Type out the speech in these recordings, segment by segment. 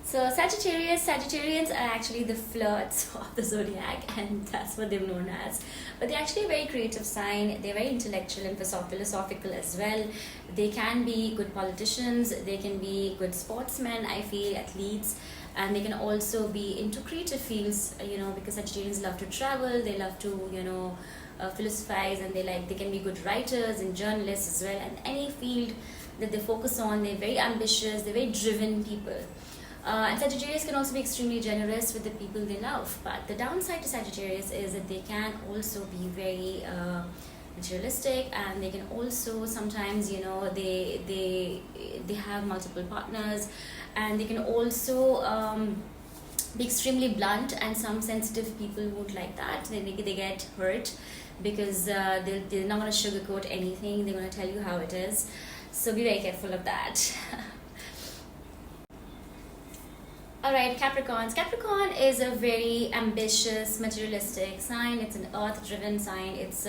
So Sagittarians are actually the flirts of the zodiac, and that's what they're known as. But they're actually a very creative sign. They're very intellectual and philosophical as well. They can be good politicians. They can be good sportsmen, I feel, athletes. And they can also be into creative fields, because Sagittarians love to travel. They love to, philosophize, and they can be good writers and journalists as well. And any field that they focus on, they're very ambitious. They're very driven people. And Sagittarius can also be extremely generous with the people they love. But the downside to Sagittarius is that they can also be very materialistic, and they can also sometimes, they have multiple partners, and they can also be extremely blunt, and some sensitive people won't like that. They get hurt because they're not going to sugarcoat anything. They're going to tell you how it is. So be very careful of that. Alright, Capricorns. Capricorn is a very ambitious, materialistic sign. It's an earth-driven sign. It's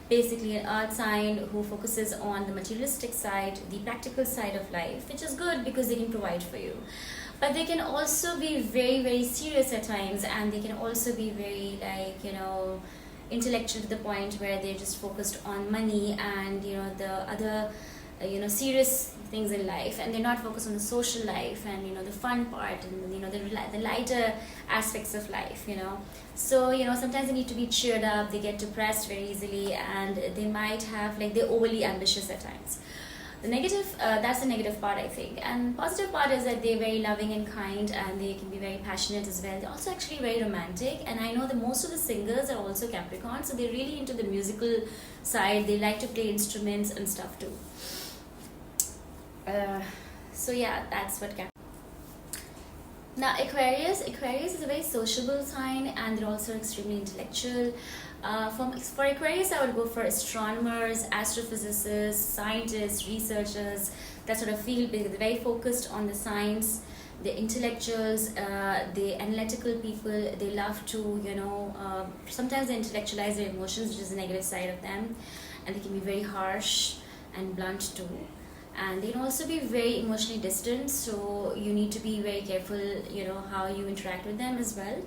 basically an earth sign who focuses on the materialistic side, the practical side of life, which is good because they can provide for you. But they can also be very, very serious at times, and they can also be very, intellectual to the point where they're just focused on money and, the other serious things in life, and they're not focused on the social life and the fun part and the lighter aspects of life. So sometimes they need to be cheered up. They get depressed very easily, and they might have they're overly ambitious at times. The negative, that's the negative part, I think. And positive part is that they're very loving and kind, and they can be very passionate as well. They're also actually very romantic, and I know that most of the singers are also Capricorn, so they're really into the musical side. They like to play instruments and stuff too. So yeah, that's what Now Aquarius is a very sociable sign, and they're also extremely intellectual. For Aquarius, I would go for astronomers, astrophysicists, scientists, researchers, that sort of field, because they're very focused on the science. The intellectuals, the analytical people, they love to, sometimes they intellectualize their emotions, which is the negative side of them, and they can be very harsh and blunt too. And they can also be very emotionally distant, so you need to be very careful, how you interact with them as well.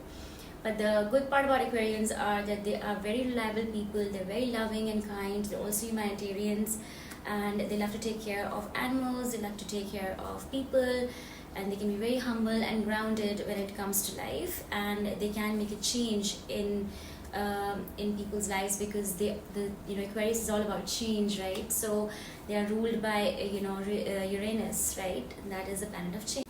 But the good part about Aquarians are that they are very reliable people. They're very loving and kind. They're also humanitarians, and they love to take care of animals. They love to take care of people, and they can be very humble and grounded when it comes to life, and they can make a change in people's lives, because Aquarius is all about change, right? So they are ruled by Uranus, right? And that is a planet of change.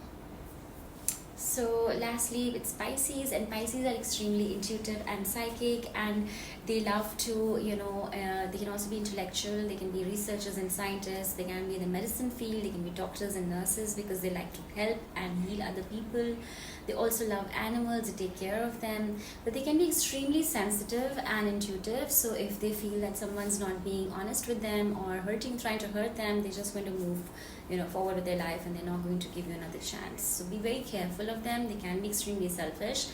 So lastly, it's Pisces, and Pisces are extremely intuitive and psychic, and they love to, they can also be intellectual. They can be researchers and scientists. They can be in the medicine field. They can be doctors and nurses, because they like to help and heal other people. They also love animals. They take care of them. But they can be extremely sensitive and intuitive. So if they feel that someone's not being honest with them or trying to hurt them, they're just going to move forward with their life, and they're not going to give you another chance. So be very careful of them. They can be extremely selfish.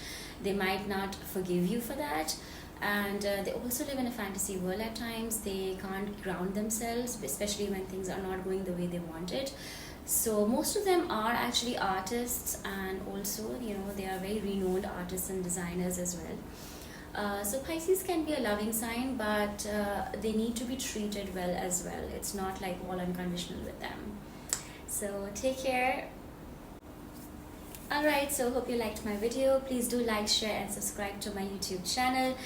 They might not forgive you for that. And they also live in a fantasy world at times. They can't ground themselves, especially when things are not going the way they want it. So most of them are actually artists, and also they are very renowned artists and designers as well. So Pisces can be a loving sign, but they need to be treated well as well. It's not like all unconditional with them. So take care. Alright, so hope you liked my video. Please do like, share and subscribe to my YouTube channel,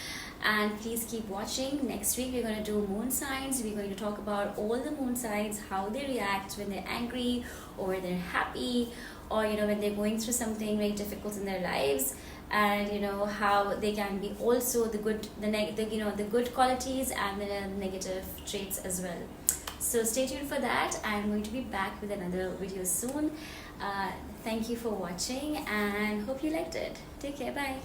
and please keep watching. Next week we're going to do moon signs. We're going to talk about all the moon signs, how they react when they're angry, or when they're happy, or when they're going through something very difficult in their lives, and how they can be also the good qualities and the negative traits as well. So stay tuned for that. I'm going to be back with another video soon. Thank you for watching, and hope you liked it. Take care. Bye.